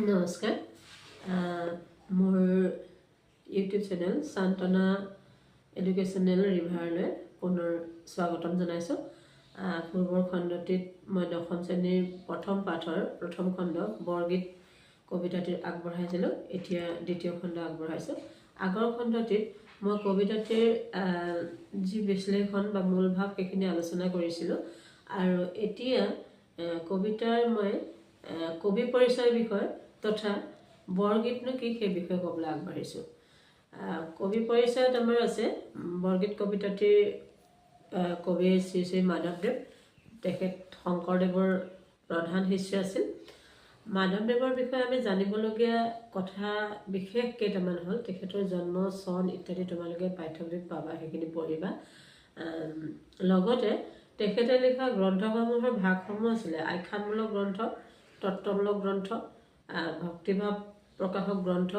নমস্কাৰ মোৰ YouTube channel সান্তনা এডুকেশ্যনেল ৰিভাৰলৈ পুনৰ স্বাগতম জনাইছোঁ। পূৰ্বৰ খণ্ডটিত মই দশম শ্ৰেণীৰ প্ৰথম পাঠৰ প্ৰথম খণ্ড বৰগীত কবিতাটিৰ আগবঢ়াইছিলোঁ। এতিয়া দ্বিতীয় খণ্ড আগবঢ়াইছোঁ। আগৰ খণ্ডটিত মই কবিতাটিৰ যি বিশ্লেষণ বা মূল ভাৱ সেইখিনি আলোচনা কৰিছিলোঁ আৰু এতিয়া কবিতাৰ মই কবি পৰিচয় বিষয় তথা বৰগীতনো কি সেই বিষয়ে ক'বলৈ আগবাঢ়িছোঁ। কবি পৰিচয়ত আমাৰ আছে বৰগীত কবিতাটিৰ কবি শ্ৰী শ্ৰী মাধৱদেৱ। তেখেত শংকৰদেৱৰ প্ৰধান শিষ্য আছিল। মাধৱদেৱৰ বিষয়ে আমি জানিবলগীয়া কথা বিশেষ কেইটামান হ'ল। তেখেতৰ জন্ম চন ইত্যাদি তোমালোকে পাঠ্যপুথিত পাবা, সেইখিনি পঢ়িবা। লগতে তেখেতে লিখা গ্ৰন্থসমূহৰ ভাগসমূহ আছিলে আখ্যানমূলক গ্ৰন্থ, তত্ত্বমূলক গ্ৰন্থ, ভক্তিভাৱ প্ৰকাশক গ্ৰন্থ,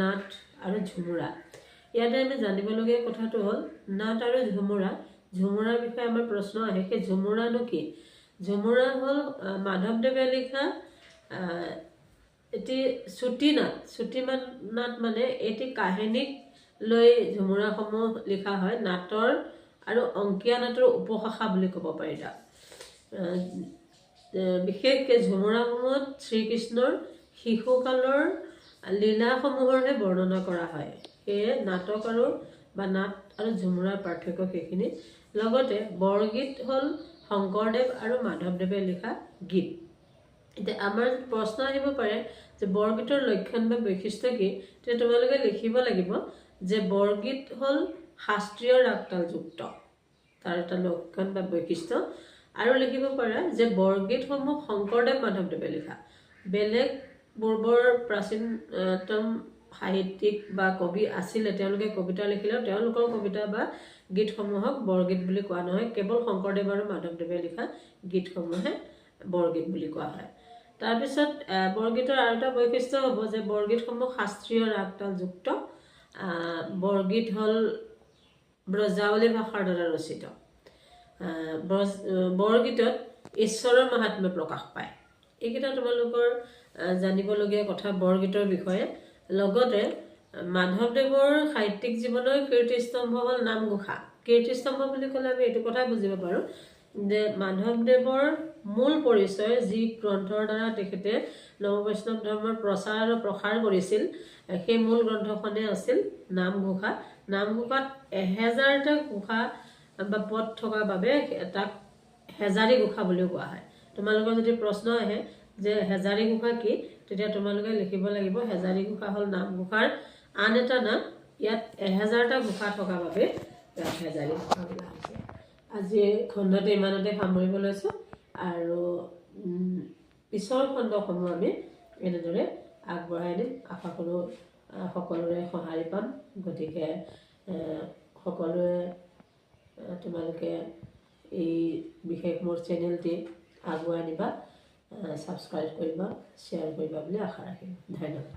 নাট আৰু ঝুমুৰা। ইয়াতে আমি জানিবলগীয়া কথাটো হ'ল নাট আৰু ঝুমুৰা। ঝুমুৰাৰ বিষয়ে আমাৰ প্ৰশ্ন আহে, সেই ঝুমুৰানো কি? ঝুমুৰা হ'ল মাধৱদেৱে লিখা এটি চুটি নাট। চুটি নাট মানে এটি কাহিনীক লৈ ঝুমুৰাসমূহ লিখা হয়। নাটৰ আৰু অংকীয়া নাটৰ উপশাখা বুলি ক'ব পাৰি তাক। বিশেষকৈ ঝুমুৰাসমূহত শ্ৰীকৃষ্ণৰ শিশুকালৰ লীলাসমূহৰহে বৰ্ণনা কৰা হয়। সেয়ে নাটক আৰু বা নাট আৰু ঝুমুৰাৰ পাৰ্থক্য সেইখিনি। লগতে বৰগীত হ'ল শংকৰদেৱ আৰু মাধৱদেৱে লিখা গীত। এতিয়া আমাৰ প্ৰশ্ন আহিব পাৰে যে বৰগীতৰ লক্ষণ বা বৈশিষ্ট্য কি? তেতিয়া তোমালোকে লিখিব লাগিব যে বৰগীত হ'ল শাস্ত্ৰীয় ৰাগতালযুক্ত, তাৰ এটা লক্ষণ বা বৈশিষ্ট্য। আৰু লিখিব পাৰা যে বৰগীতসমূহ শংকৰদেৱ মাধৱদেৱে লিখা। বেলেগ পূৰ্বৰ প্ৰাচীনতম সাহিত্যিক বা কবি আছিলে, তেওঁলোকে কবিতা লিখিলেও তেওঁলোকৰ কবিতা বা গীতসমূহক বৰগীত বুলি কোৱা নহয়। কেৱল শংকৰদেৱ আৰু মাধৱদেৱে লিখা গীতসমূহে বৰগীত বুলি কোৱা হয়। তাৰপিছত বৰগীতৰ আৰু এটা বৈশিষ্ট্য হ'ব যে বৰগীতসমূহ শাস্ত্ৰীয় ৰাগতালযুক্ত। বৰগীত হ'ল ব্ৰজাৱলী ভাষাৰ দ্বাৰা ৰচিত। বৰগীতত ঈশ্বৰৰ মাহাত্ম্য প্ৰকাশ পায়। এইকেইটা তোমালোকৰ জানিবলগীয়া কথা বৰগীতৰ বিষয়ে। লগতে মাধৱদেৱৰ সাহিত্যিক জীৱনৰ কীৰ্তিস্তম্ভ হ'ল নামঘোষা। কীৰ্তিস্তম্ভ বুলি ক'লে আমি এইটো কথাই বুজিব পাৰোঁ যে মাধৱদেৱৰ মূল পৰিচয় যি গ্ৰন্থৰ দ্বাৰা তেখেতে নৱবৈষ্ণৱ ধৰ্মৰ প্ৰচাৰ আৰু প্ৰসাৰ কৰিছিল, সেই মূল গ্ৰন্থখনে আছিল নামঘোষা। নামঘোষাত 1000টা ঘোষা বা পদ থকাৰ বাবে তাক হেজাৰী ঘোষা বুলিও কোৱা হয়। তোমালোকৰ যদি প্ৰশ্ন আহে যে হেজাৰী ঘোষা কি, তেতিয়া তোমালোকে লিখিব লাগিব হেজাৰী ঘোষা হ'ল নামঘোষাৰ আন এটা নাম। ইয়াত 1000টা ঘোষা থকা বাবে ইয়াত হেজাৰী ঘোষা বোলা হৈছে। আজি খণ্ডটো ইমানতে সামৰিব লৈছোঁ আৰু পিছৰ খণ্ডসমূহ আমি এনেদৰে আগবঢ়াই নিম। আশা কৰোঁ সকলোৰে সঁহাৰি পাম। গতিকে সকলোৱে তোমালোকে এই বিশেষ মোৰ চেনেলটি আগুৱাই নিবা, ছাবস্ক্ৰাইব কৰিবা, শ্বেয়াৰ কৰিবা বুলি আশা ৰাখিম। ধন্যবাদ।